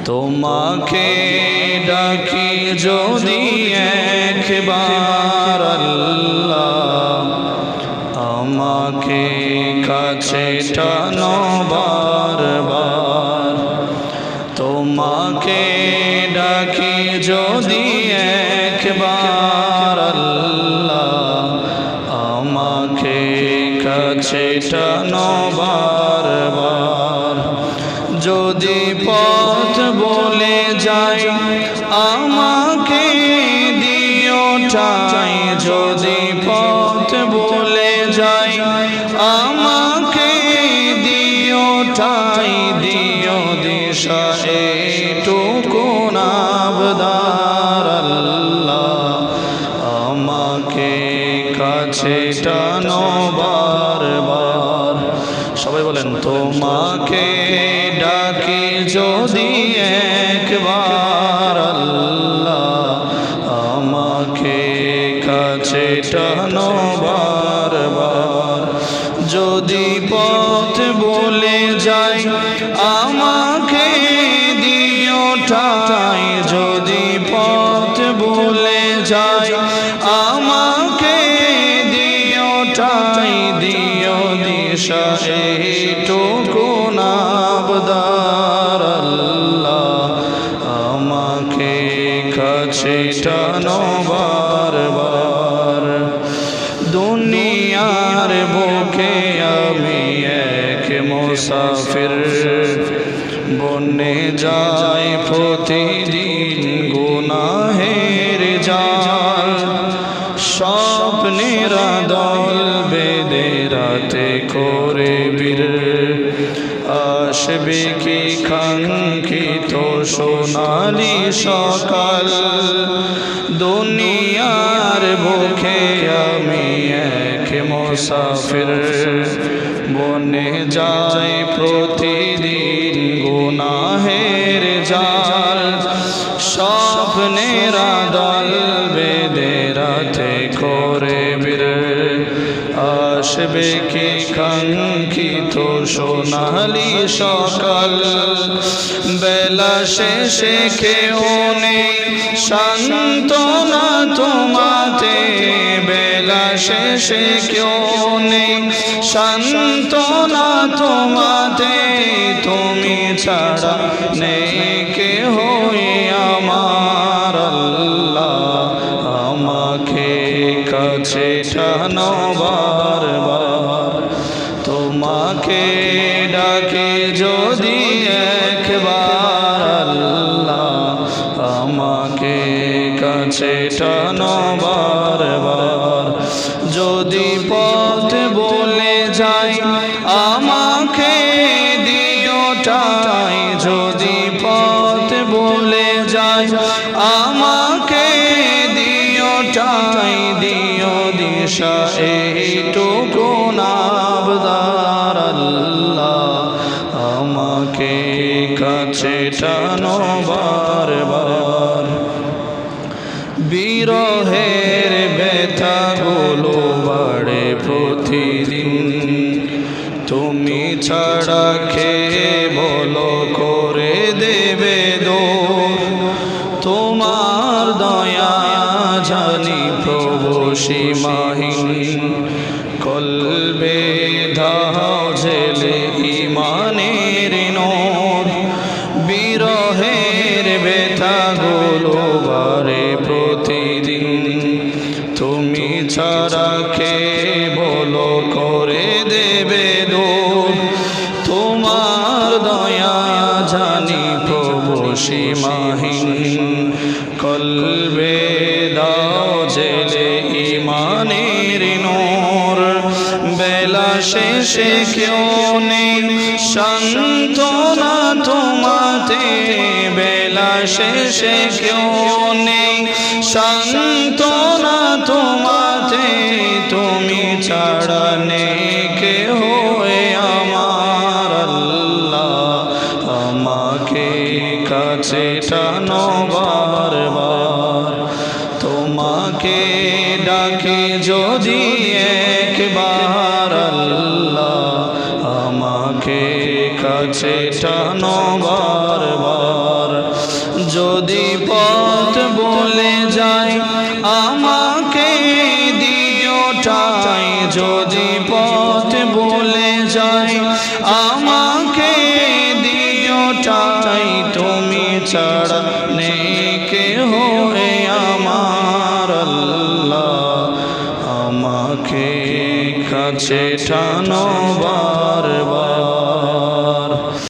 তোমাকে ডাকি যদি একবার আল্লাহ, আমাকে কাছে টানো বারবার। তোমাকে ডাকি যদি একবার আল্লাহ, আমাকে কাছে টানো বারবার। যদি পথ বলে যাই আমাকে দিও ঠাঁই, যদি পথ বলে যাই আমাকে দিও ঠাঁই, দিও দিশা এইটুকু আবদার আল্লাহ, আমাকে কাছে টানো বারবার। সবাই বলেন তোমাকে ডাকি যদি একবার আল্লাহ, আমাকে কাছে টানো বারবার। যদি পথ বলে যাই আমাকে দিও ঠাঁই, যদি পথ বলে যাই আমাকে দিও ঠাঁই, দিও দিশা এইটুকু আবদার আল্লাহ, আমাকে কাছে টানো বারবার। দুনিয়ার বুকে আমি এক মুসাফির, বনে যাই প্রতিদিন গুনাহের জাল। স্বপ্নের দল বেঁধে রাতে করে বীর, আসবে কি কাঙ্ক্ষিত সোনালি সকাল। দুনিয়ার বুকে আমি এক মুসাফির, বনে যাই প্রতিদিন গুনাহের জাল। স্বপ্নের দল বেঁধে রাতে করে বীর, আসবে কি কাঙ্ক্ষিত সোনালি সকাল। বেলা শেষে কেউ নেই সান্ত্বনা তোমাতে, বেলা শেষে কেউ নেই সান্ত্বনা তোমাতে, তুমি ছাড়া নেই কেহ আমার আল্লাহ, আমাকে কাছে টানো বারবার। তোমাকে ডাকে যদি একবার আল্লাহ, আমাকে কাছে টানো বারবার। যদি পথ বলে যাই আমাকে দিও ঠাঁই, যদি পথ বলে যাই আমাকে দিও ঠাঁই, দিও দিশা এইটুকু আবদার আল্লাহ, আমাকে কাছে টানো বারবার। বিরহের ব্যথাগুলো বাড়ে প্রতিদিন, তুমি ছাড়া কে বলো করে দেবে দূর। তোমার দয়া জানি প্রভু সীমাহীন, কলবে দাও জেলে ইমানের নূর। বিরহের ব্যথাগুলো বাড়ে প্রতিদিন, তুমি ছাড়া কে বলো করে দেবে দূর। তোমার দয়া জানি প্রভু সীমাহীন, কলবে দাও জেলে ইমানের নূর। বেলা শেষে কেউ নেই সান্ত্বনা তোমাতে, বেলা শেষে কেউ নেই সান্ত্বনা তোমাতে, তুমি ছাড়া নেই কেহ আমার আল্লাহ, আমাকে কাছে টানো বারবার। তোমাকে ডাকে যদি একবার আল্লাহ, আমাকে কাছে টানো বারবার। যদি পথ বলে যায় আমাকে দিওটাই, যদি পথ বলে যায় আমাকে দিওটাই, তুমি ছাড়া নেই কেহ আমার আল্লাহ, আমাকে কাছে টানো।